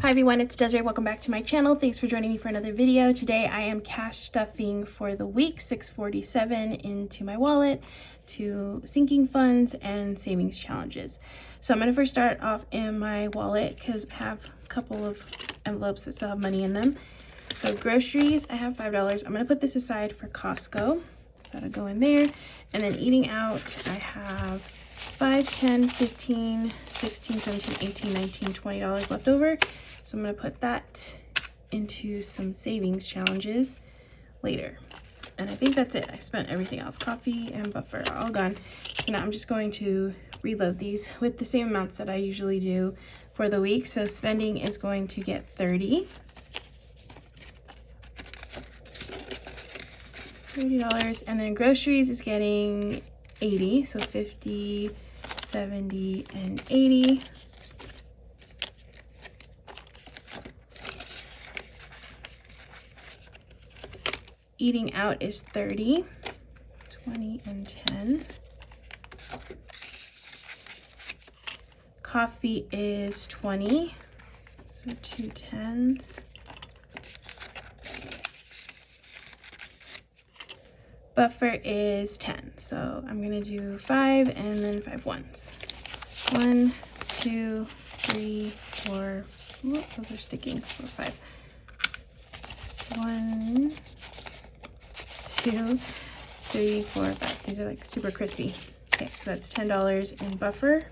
Hi everyone, it's Desiree. Welcome back to my channel. Thanks for joining me for another video. Today I am cash stuffing for the week, $647 into my wallet to sinking funds and savings challenges. So I'm going to first start off in my wallet because I have a couple of envelopes that still have money in them. So groceries, I have $5. I'm going to put this aside for Costco. So that'll go in there. And then eating out, I have $5, $10, $15, $16, $17, $18, $19, $20 left over. So I'm going to put that into some savings challenges later. And I think that's it. I spent everything else. Coffee and buffer all gone. So now I'm just going to reload these with the same amounts that I usually do for the week. So spending is going to get $30. $30. And then groceries is getting $80. So $50, $70, and $80. Eating out is $30, $20, and $10. Coffee is $20, so 2 10s. Buffer is 10, so I'm gonna do 5 and then 5 ones. 1, 2, 3, 4. Whoop, those are sticking. 4, 5. 1, 2, 3, 4, 5. These are like super crispy. Okay, so that's $10 in buffer.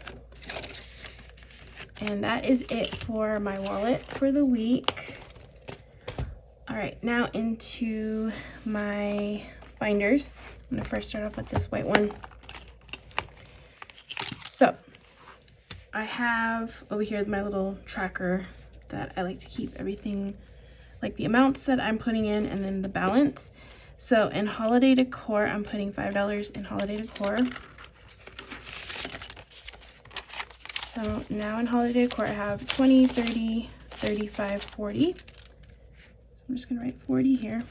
And that is it for my wallet for the week. All right, now into my binders. I'm gonna first start off with this white one. So I have over here my little tracker that I like to keep everything, like the amounts that I'm putting in and then the balance. So in holiday decor, I'm putting $5 in holiday decor. So now in holiday decor, I have 20, 30, 35, 40. So I'm just gonna write 40 here.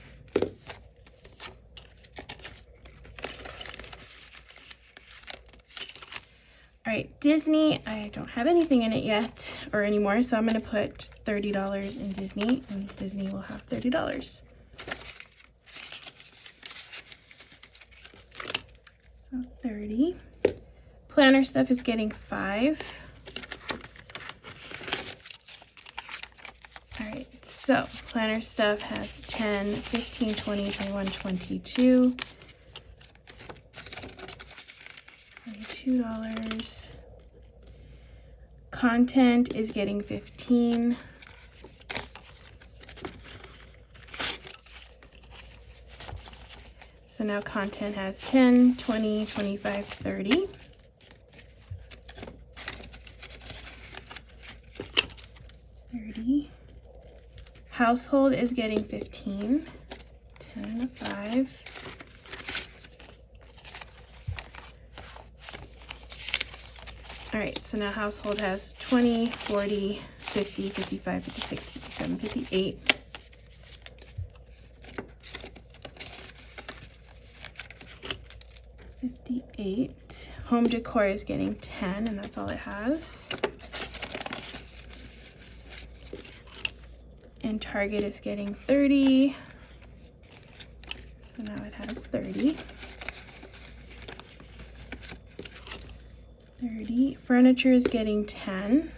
All right, Disney, I don't have anything in it yet or anymore, so I'm gonna put $30 in Disney, and Disney will have $30. So 30. Planner stuff is getting 5. All right, so planner stuff has 10, 15, 20, 21, 22. $22. Content is getting 15. So now content has 10, 20, 25, 30. Household is getting 15, 10, 5. All right, so now household has 20, 40, 50, 55, 56, 57, 58. Home decor is getting 10, and that's all it has. And Target is getting 30. So now it has 30. 30. Furniture is getting 10.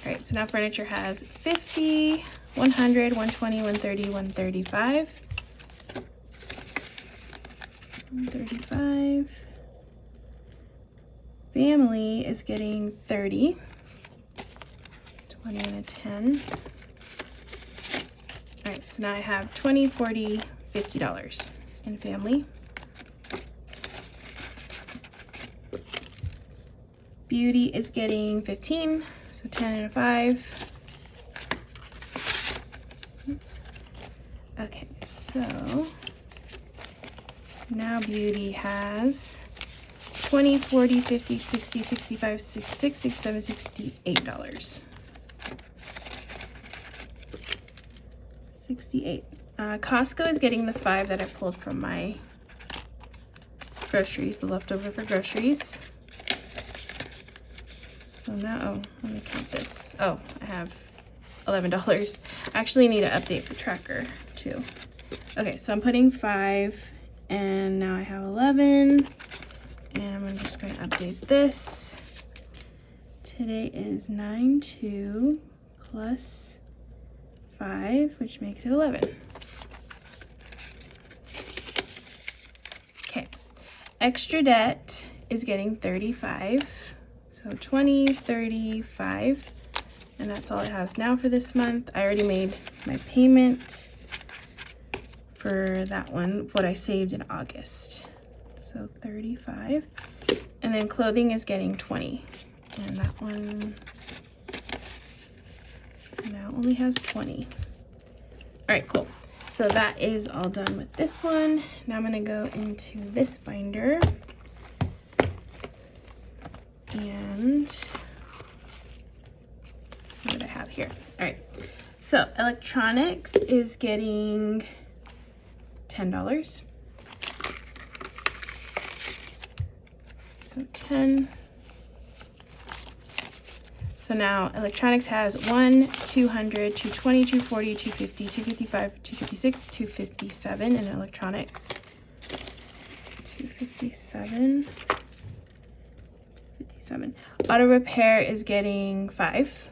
All right, so now furniture has 50, 100, 120, 130, 135. 135. Family is getting 30. 20 and a 10. All right, so now I have 20, 40, $50 in family. Beauty is getting 15, so 10 and a 5. Oops. Okay, so now beauty has 20, 40, 50, 60, 65, 66, 67, $68. 68. Costco is getting the 5 that I pulled from my groceries, the leftover for groceries. So now, oh, let me count this. Oh, I have $11. I actually need to update the tracker too. Okay, so I'm putting 5 and now I have 11. And I'm just going to update this. Today is 9/2 plus 5, which makes it 11. Okay, extra debt is getting 35. So 20, 35, and that's all it has now for this month. I already made my payment for that one, what I saved in August. So 35, and then clothing is getting 20, and that one now only has 20. All right, cool. So that is all done with this one. Now I'm gonna go into this binder and see what I have here. All right, so electronics is getting $10. So 10. So now electronics has 1, 200, 220, 240, 250, 255, 256, 257 in electronics. 257. 57. Auto repair is getting 5.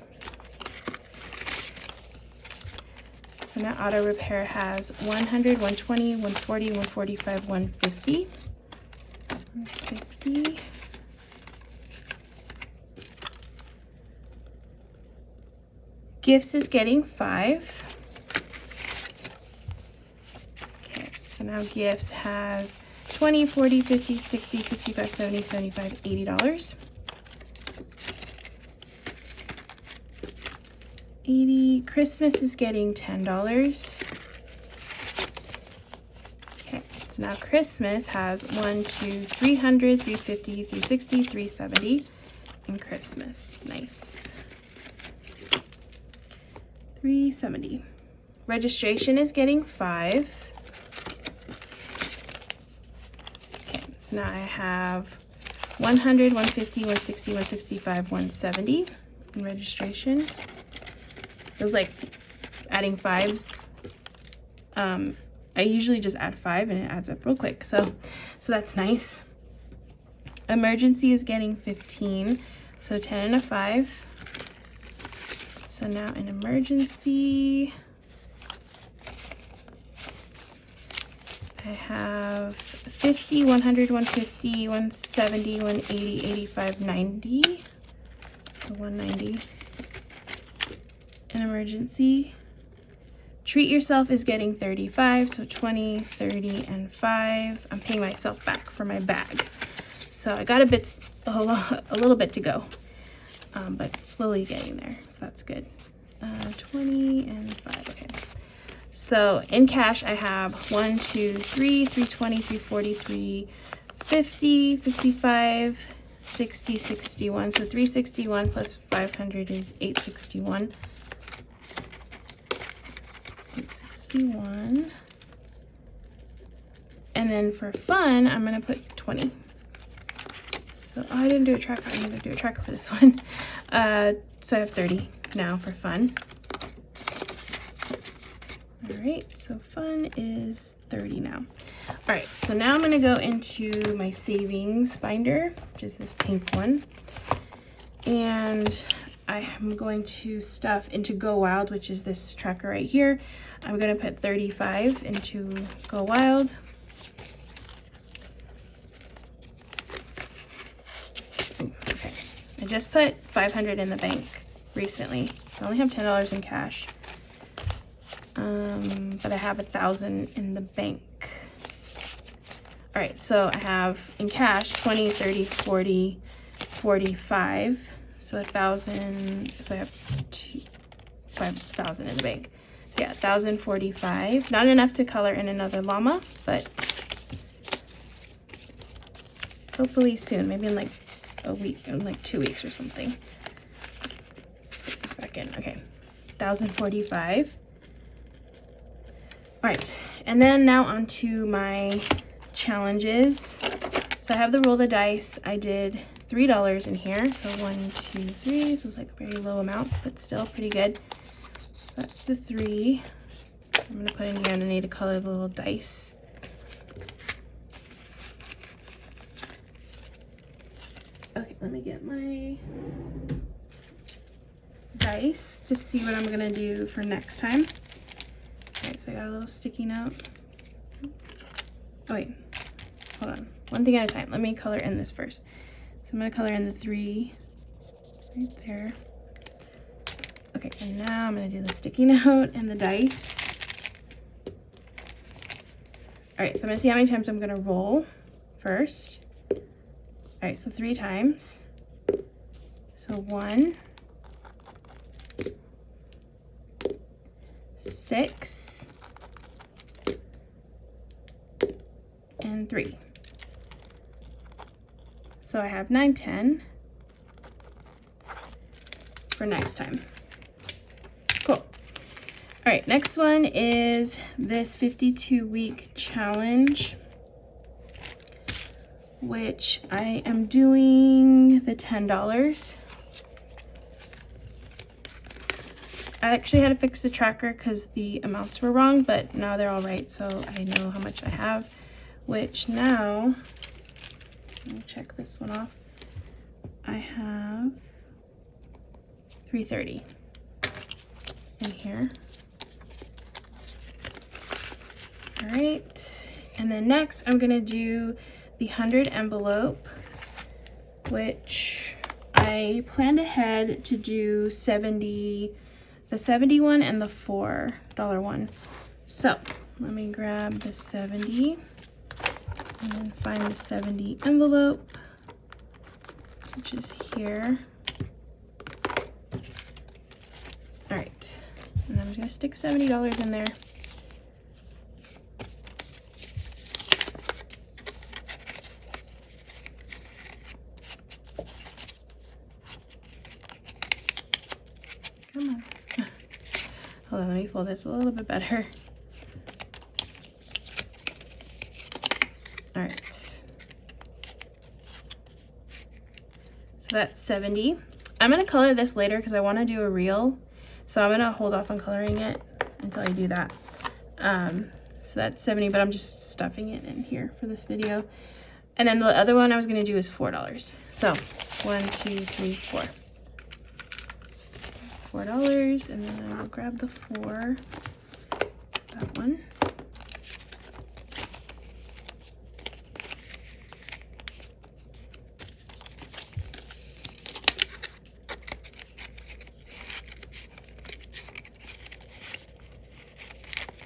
So now auto repair has 100, 120, 140, 145, 150. 150. Gifts is getting 5. Okay, so now gifts has 20, 40, 50, 60, 65, 70, 75, $80. 80. Christmas is getting $10. Okay, so now Christmas has 1, 2, 300, 350, 360, 370 in Christmas. Nice. 370. Registration is getting 5. Okay, so now I have 100, 150, 160, 165, 170 in registration. It was like adding 5s. I usually just add 5 and it adds up real quick. So that's nice. Emergency is getting 15. So 10 and a 5. So now in emergency, I have 50, 100, 150, 170, 180, 85, 90. So 190. An emergency. Treat yourself is getting 35, so 20, 30, and 5. I'm paying myself back for my bag. So I got a little bit to go, but slowly getting there, so that's good. 20 and 5, okay. So in cash, I have 1, 2, 3, 320, 340, 350, 55, 60, 61. So 361 plus 500 is 861. 861. And then for fun, I'm gonna put 20. So I didn't do a tracker. I'm gonna do a tracker for this one. So I have 30 now for fun. All right, so fun is 30 now. All right, so now I'm gonna go into my savings binder, which is this pink one. And I am going to stuff into Go Wild, which is this tracker right here. I'm gonna put 35 into Go Wild. Okay, I just put 500 in the bank recently. So I only have $10 in cash. But I have 1,000 in the bank. All right, so I have in cash 20, 30, 40, 45. So 1,000, so I have 5,000 in the bank. So yeah, 1,045. Not enough to color in another llama, but hopefully soon, maybe in like a week, in like 2 weeks or something. Let's get this back in. Okay, 1,045. All right, and then now onto my challenges. So I have the roll the dice. I did $3 in here. So 1, 2, 3. So it's like a very low amount, but still pretty good. So that's the 3. I'm gonna put in here, and I need to color the little dice. Okay, let me get my dice to see what I'm gonna do for next time. Okay, so I got a little sticky note. Oh wait, hold on. One thing at a time. Let me color in this first. So I'm gonna color in the 3 right there. Okay, and now I'm gonna do the sticky note and the dice. All right, so I'm gonna see how many times I'm gonna roll first. All right, so 3 times. So 1, 6, and 3. So I have 9, 10 for next time. Cool. All right, next one is this 52-week challenge, which I am doing the $10. I actually had to fix the tracker because the amounts were wrong, but now they're all right, so I know how much I have, which now, let me check this one off. I have 330 in here. All right, and then next I'm gonna do the 100 envelope, which I planned ahead to do 70, the 70 one and the $4 one. So let me grab the 70 and then find the 70 envelope, which is here. All right, and I'm just gonna stick $70 in there. Come on. Hold on, let me fold this a little bit better. All right. So that's 70. I'm gonna color this later because I want to do a reel. So I'm gonna hold off on coloring it until I do that. So that's 70, but I'm just stuffing it in here for this video. And then the other one I was gonna do is $4. So 1, 2, 3, 4. $4, and then I will grab the 4, that one.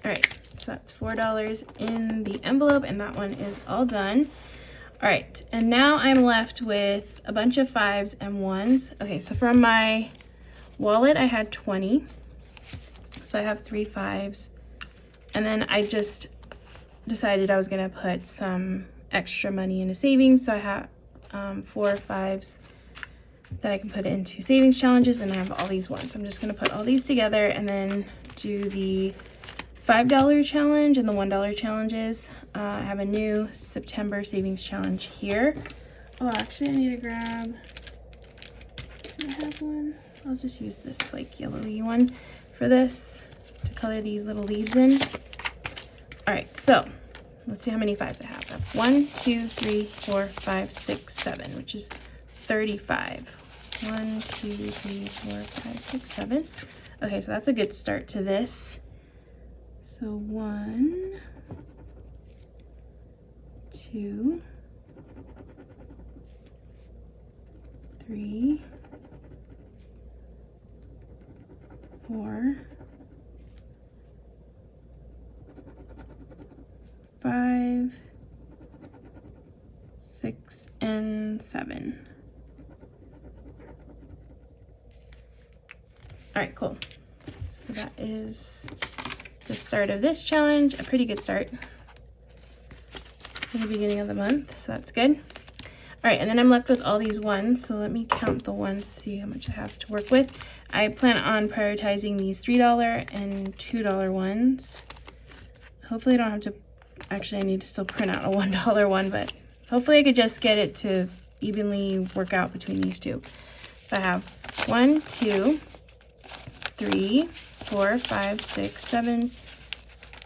All right, so that's $4 in the envelope, and that one is all done. All right, and now I'm left with a bunch of 5s and 1s. Okay, so from my wallet I had 20, so I have 3 5s, and then I just decided I was gonna put some extra money into savings, so I have 4 5s that I can put into savings challenges, and I have all these ones. So I'm just gonna put all these together and then do the $5 challenge and the $1 challenges. I have a new September savings challenge here. Oh, actually I need to grab, do I have one? I'll just use this like yellowy one for this to color these little leaves in. All right, so let's see how many 5s I have. I have 1, 2, 3, 4, 5, 6, 7, which is 35. 1, 2, 3, 4, 5, 6, 7. Okay, so that's a good start to this. So 1, 2, 3, 4, 5, 6, and 7. All right, cool. So that is the start of this challenge, a pretty good start for the beginning of the month, so that's good. All right, and then I'm left with all these ones, so let me count the ones to see how much I have to work with. I plan on prioritizing these $3 and $2 ones. Hopefully I don't have to, actually I need to still print out a $1 one, but hopefully I could just get it to evenly work out between these two. So I have 1, 2, 3, 4, 5, 6, 7,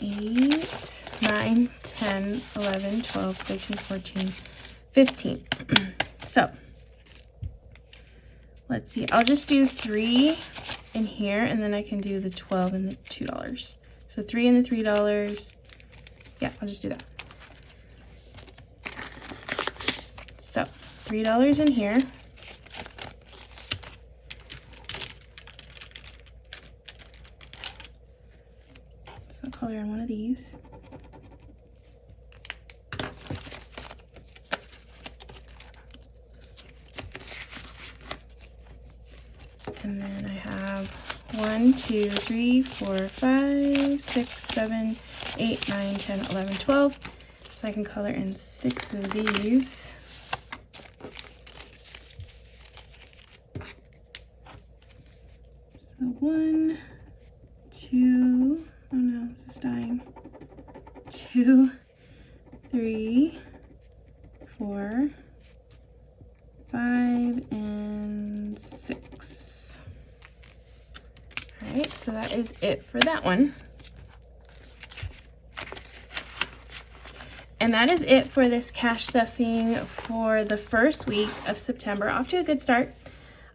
8, 9, 10, 11, 12, 13, 14, 15. So let's see, I'll just do 3 in here, and then I can do the 12 and the $2. So 3 and the $3. Yeah, I'll just do that. So $3 in here. So I'll color in one of these. And then I have 1, 2, 3, 4, 5, 6, 7, 8, 9, 10, 11, 12. So I can color in 6 of these. So 1, 2, oh no, this is dying. 2, 3, 4, 5, and 6. All right, so that is it for that one. And that is it for this cash stuffing for the first week of September. Off to a good start.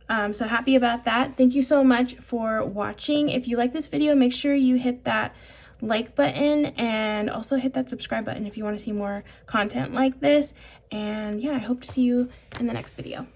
So happy about that. Thank you so much for watching. If you like this video, make sure you hit that like button and also hit that subscribe button if you want to see more content like this. And yeah, I hope to see you in the next video.